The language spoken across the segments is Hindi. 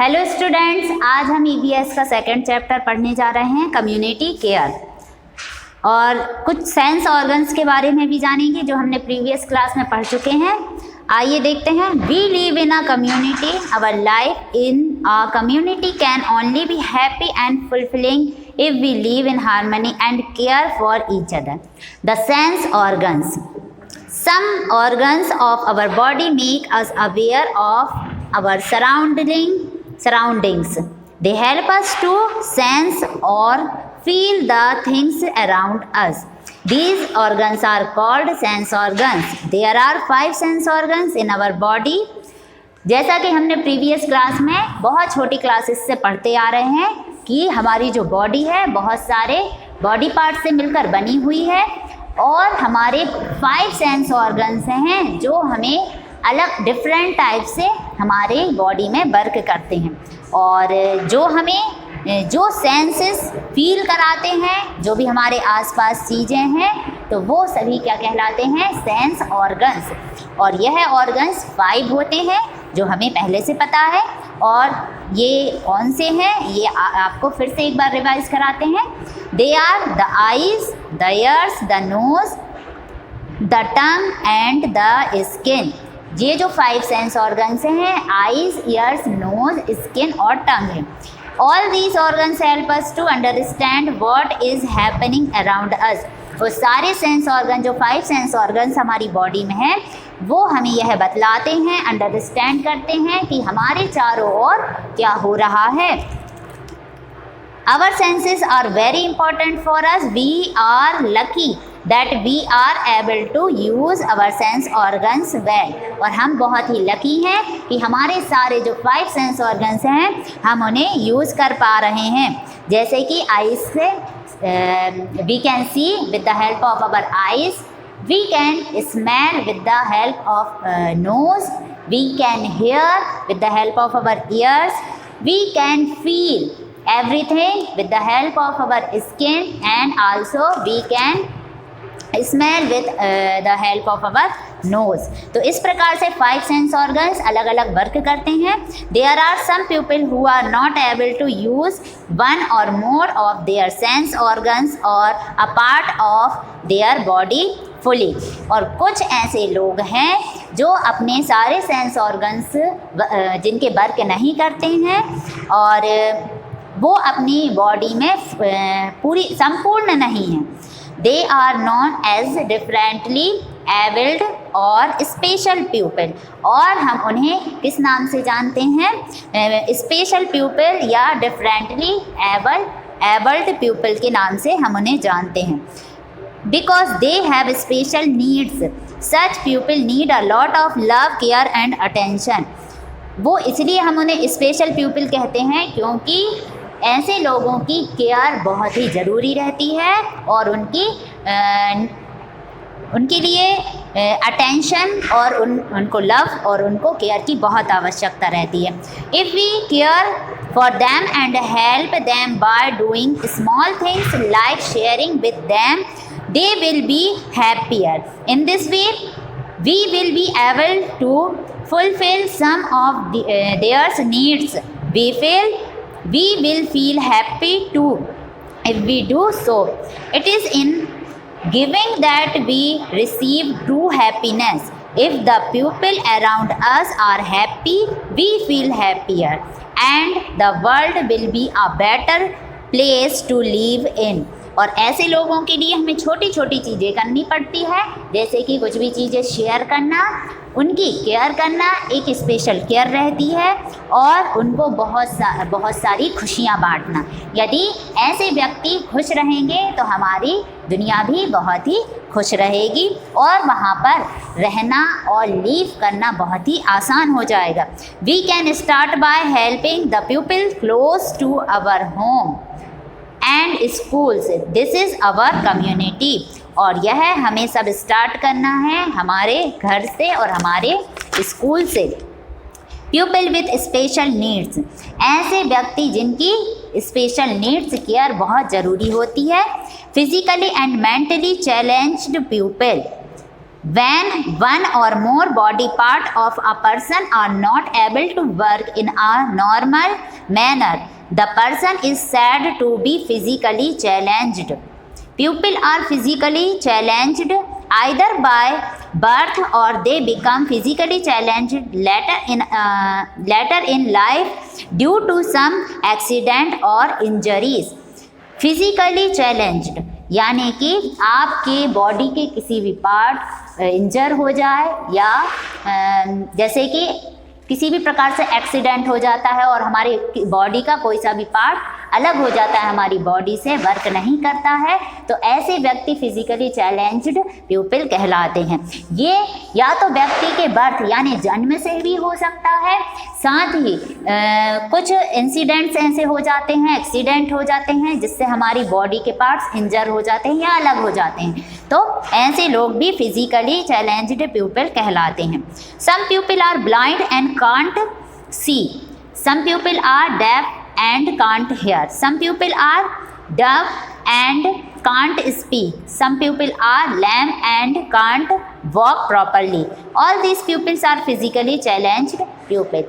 हेलो स्टूडेंट्स, आज हम ईवीएस का सेकंड चैप्टर पढ़ने जा रहे हैं, कम्युनिटी केयर। और कुछ सेंस ऑर्गन्स के बारे में भी जानेंगे जो हमने प्रीवियस क्लास में पढ़ चुके हैं। आइए देखते हैं। We live in a community. Our life in a community can only be happy and fulfilling if we live in harmony and care for each other. The sense organs. Some organs of our body make us aware of our surroundings. They help us to sense or feel the things around us. These organs are called sense organs. There are 5 sense organs in our body. जैसा कि हमने प्रीवियस क्लास में बहुत छोटी क्लासेस से पढ़ते आ रहे हैं कि हमारी जो बॉडी है बहुत सारे बॉडी पार्ट से मिलकर बनी हुई है और हमारे 5 सेंस ऑर्गन्स हैं जो हमें अलग डिफरेंट टाइप से हमारे बॉडी में वर्क करते हैं और जो हमें जो सेंसेस फील कराते हैं, जो भी हमारे आसपास चीज़ें हैं, तो वो सभी क्या कहलाते हैं? Sense organs. और यह ऑर्गन्स 5 होते हैं जो हमें पहले से पता है। और ये कौन से हैं ये आपको फिर से एक बार रिवाइज कराते हैं। They are the eyes, the ears, the nose, the tongue and the skin. ये जो 5 सेंस ऑर्गन्स हैं, आईज, ईयर्स, नोज, स्किन और टंग है। All these organs help us to understand what is happening around us. वो सारे सेंस ऑर्गन जो 5 सेंस ऑर्गन्स हमारी बॉडी में हैं वो हमें यह बतलाते हैं, अंडरस्टैंड करते हैं कि हमारे चारों ओर क्या हो रहा है। Our senses are very important for us. We are lucky that we are able to use our sense organs well. और हम बहुत ही लकी हैं कि हमारे सारे जो 5 सेंस ऑर्गन्स हैं हम उन्हें यूज़ कर पा रहे हैं। जैसे कि आइज से we can see with the help of our eyes, we can smell with the help of nose, we can hear with the help of our ears, we can feel everything with the help of our skin, and also we can smell with the help of our nose. तो इस प्रकार से 5 सेंस ऑर्गन्स अलग अलग वर्क करते हैं। There are some people who are not able to use one or more of their sense organs or a part of their body fully. और कुछ ऐसे लोग हैं जो अपने सारे सेंस ऑर्गन्स जिनके वर्क नहीं करते हैं और वो अपनी बॉडी में पूरी संपूर्ण नहीं हैं। They are known as differently abled और स्पेशल प्यूपिल। और हम उन्हें किस नाम से जानते हैं? स्पेशल प्यूपिल या डिफरेंटली एबल्ड प्यूपिल के नाम से हम उन्हें जानते हैं। Because they have special needs, such people need a lot of love, care and attention. वो इसलिए हम उन्हें स्पेशल प्यूपिल कहते हैं क्योंकि ऐसे लोगों की केयर बहुत ही ज़रूरी रहती है और उनके लिए अटेंशन और उनको लव और उनको केयर की बहुत आवश्यकता रहती है। If we care for them and help them by doing small things like sharing with them, they will be happier. In this way, we will be able to fulfill some of their needs. We will feel happy too if we do so. It is in giving that we receive true happiness. If the people around us are happy, we feel happier, and the world will be a better place to live in. और ऐसे लोगों के लिए हमें छोटी छोटी चीज़ें करनी पड़ती है, जैसे कि कुछ भी चीज़ें शेयर करना, उनकी केयर करना, एक स्पेशल केयर रहती है और उनको बहुत सारी खुशियाँ बांटना। यदि ऐसे व्यक्ति खुश रहेंगे तो हमारी दुनिया भी बहुत ही खुश रहेगी और वहाँ पर रहना और लीव करना बहुत ही आसान हो जाएगा। We can start by helping the people close to our home and schools. This is our community. और यह हमें सब स्टार्ट करना है हमारे घर से और हमारे स्कूल से। पीपल विथ स्पेशल नीड्स, ऐसे व्यक्ति जिनकी स्पेशल नीड्स केयर बहुत ज़रूरी होती है। Physically and mentally challenged people, When one or more body part of a person are not able to work in a normal manner, the person is said to be physically challenged. People are physically challenged either by birth or they become physically challenged later in life due to some accident or injuries. Physically challenged यानी कि आपके बॉडी के किसी भी पार्ट इंजर हो जाए या जैसे कि किसी भी प्रकार से एक्सीडेंट हो जाता है और हमारी बॉडी का कोई सा भी पार्ट अलग हो जाता है, हमारी बॉडी से वर्क नहीं करता है, तो ऐसे व्यक्ति फिजिकली चैलेंज्ड प्यूपिल कहलाते हैं। ये या तो व्यक्ति के बर्थ यानी जन्म से भी हो सकता है, साथ ही कुछ इंसिडेंट्स ऐसे हो जाते हैं, एक्सीडेंट हो जाते हैं जिससे हमारी बॉडी के पार्ट्स इंजर हो जाते हैं या अलग हो जाते हैं, तो ऐसे लोग भी फिजिकली चैलेंज्ड प्यूपिल कहलाते हैं। Some pupil are blind and can't see, some pupil are deaf and can't hear, some people are deaf and can't speak, some people are lame and can't walk properly, all these pupils are physically challenged pupil।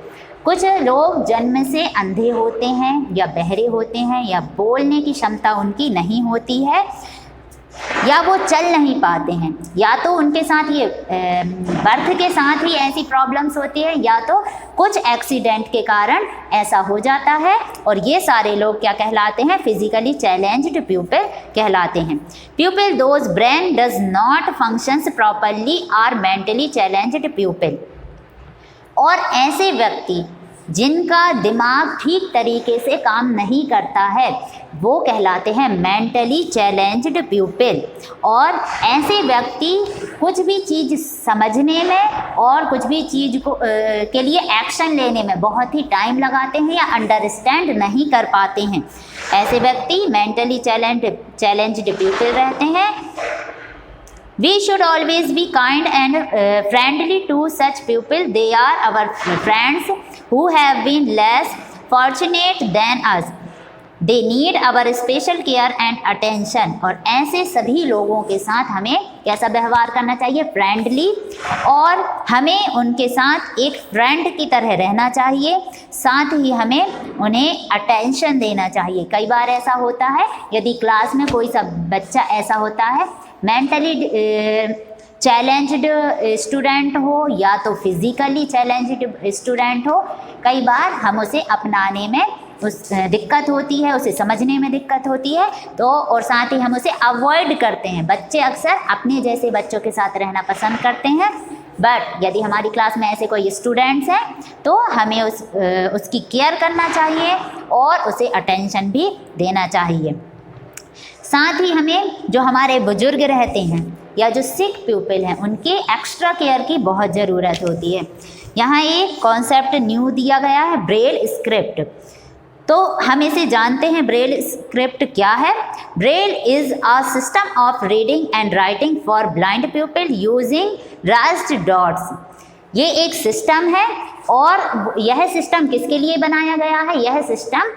कुछ लोग जन्म से अंधे होते हैं या बहरे होते हैं या बोलने की क्षमता उनकी नहीं होती है या वो चल नहीं पाते हैं, या तो उनके साथ ये बर्थ के साथ ही ऐसी प्रॉब्लम्स होती है या तो कुछ एक्सीडेंट के कारण ऐसा हो जाता है, और ये सारे लोग क्या कहलाते हैं? फिजिकली चैलेंज्ड प्यूपिल कहलाते हैं। Pupil those brain does not functions properly are mentally challenged pupil, और ऐसे व्यक्ति जिनका दिमाग ठीक तरीके से काम नहीं करता है वो कहलाते हैं मेंटली चैलेंज्ड प्यूपिल। और ऐसे व्यक्ति कुछ भी चीज़ समझने में और कुछ भी चीज़ को के लिए एक्शन लेने में बहुत ही टाइम लगाते हैं या अंडरस्टैंड नहीं कर पाते हैं, ऐसे व्यक्ति मेंटली चैलेंज्ड प्यूपिल रहते हैं। We should always be kind and friendly to such people. They are our friends who have been less fortunate than us. They need our special care and attention. और ऐसे सभी लोगों के साथ हमें कैसा व्यवहार करना चाहिए? फ्रेंडली, और हमें उनके साथ एक फ्रेंड की तरह रहना चाहिए, साथ ही हमें उन्हें अटेंशन देना चाहिए। कई बार ऐसा होता है यदि क्लास में कोई सा बच्चा ऐसा होता है मेंटली चैलेंज्ड स्टूडेंट हो या तो फिज़िकली चैलेंज्ड स्टूडेंट हो, कई बार हम उसे अपनाने में दिक्कत होती है, उसे समझने में दिक्कत होती है, तो और साथ ही हम उसे अवॉइड करते हैं। बच्चे अक्सर अपने जैसे बच्चों के साथ रहना पसंद करते हैं, बट यदि हमारी क्लास में ऐसे कोई स्टूडेंट्स हैं तो हमें उसकी केयर करना चाहिए और उसे अटेंशन भी देना चाहिए। साथ ही हमें जो हमारे बुजुर्ग रहते हैं या जो सिक प्यूपिल हैं उनके एक्स्ट्रा केयर की बहुत ज़रूरत होती है। यहाँ एक कॉन्सेप्ट न्यू दिया गया है, ब्रेल स्क्रिप्ट। तो हम इसे जानते हैं, ब्रेल स्क्रिप्ट क्या है? Braille is a system of reading and writing for blind people using राइज्ड dots. ये एक सिस्टम है, और यह सिस्टम किसके लिए बनाया गया है? यह सिस्टम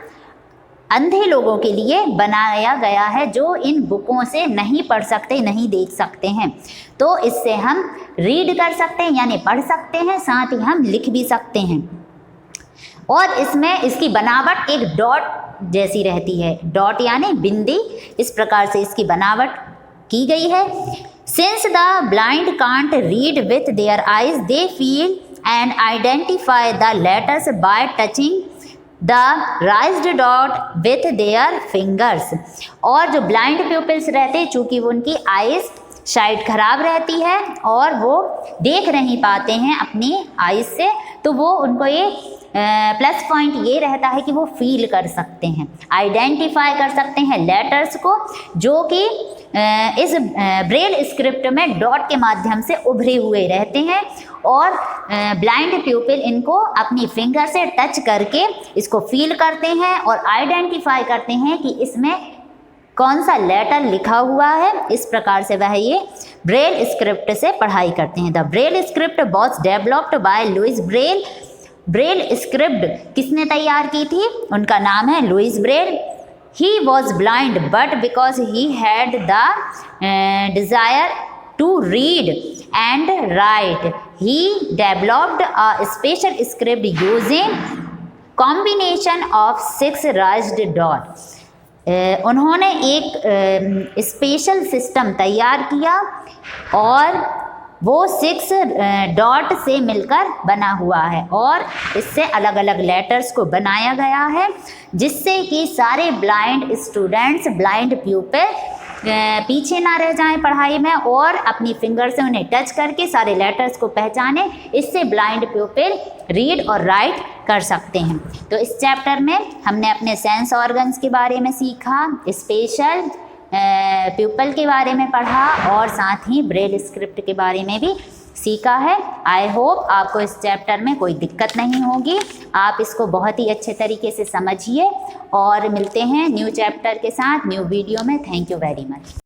अंधे लोगों के लिए बनाया गया है जो इन बुकों से नहीं पढ़ सकते, नहीं देख सकते हैं। तो इससे हम रीड कर सकते हैं यानी पढ़ सकते हैं, साथ ही हम लिख भी सकते हैं। और इसमें इसकी बनावट एक डॉट जैसी रहती है, डॉट यानी बिंदी, इस प्रकार से इसकी बनावट की गई है। Since the blind can't read with their eyes they feel and identify the letters bye touching the राइज्ड dot with their fingers. और जो ब्लाइंड प्यूपिल्स रहते हैं, चूँकि उनकी आइज़ शायद ख़राब रहती है और वो देख नहीं पाते हैं अपनी आइज़ से, तो वो उनको ये प्लस पॉइंट ये रहता है कि वो फील कर सकते हैं, आइडेंटिफाई कर सकते हैं लेटर्स को, जो कि इस ब्रेल स्क्रिप्ट में डॉट के माध्यम से उभरे हुए रहते हैं। और ब्लाइंड प्यूपिल इनको अपनी फिंगर से टच करके इसको फील करते हैं और आइडेंटिफाई करते हैं कि इसमें कौन सा लेटर लिखा हुआ है। इस प्रकार से वह ये ब्रेल स्क्रिप्ट से पढ़ाई करते हैं। The Braille script was developed by Louis Braille. Braille script किसने तैयार की थी? उनका नाम है Louis Braille. He was blind, but because he had the desire to read and write. He developed a special script using combination of 6 raised dots. उन्होंने एक स्पेशल सिस्टम तैयार किया और वो 6 डॉट से मिलकर बना हुआ है और इससे अलग अलग लेटर्स को बनाया गया है, जिससे कि सारे ब्लाइंड स्टूडेंट्स, ब्लाइंड प्यूपिल पीछे ना रह जाएं पढ़ाई में और अपनी फिंगर से उन्हें टच करके सारे लेटर्स को पहचाने। इससे ब्लाइंड प्यूपिल रीड और राइट कर सकते हैं। तो इस चैप्टर में हमने अपने सेंस ऑर्गन्स के बारे में सीखा, स्पेशल प्यूपल के बारे में पढ़ा और साथ ही ब्रेल स्क्रिप्ट के बारे में भी सीखा है। आई होप आपको इस चैप्टर में कोई दिक्कत नहीं होगी, आप इसको बहुत ही अच्छे तरीके से समझिए और मिलते हैं न्यू चैप्टर के साथ न्यू वीडियो में। Thank you very much.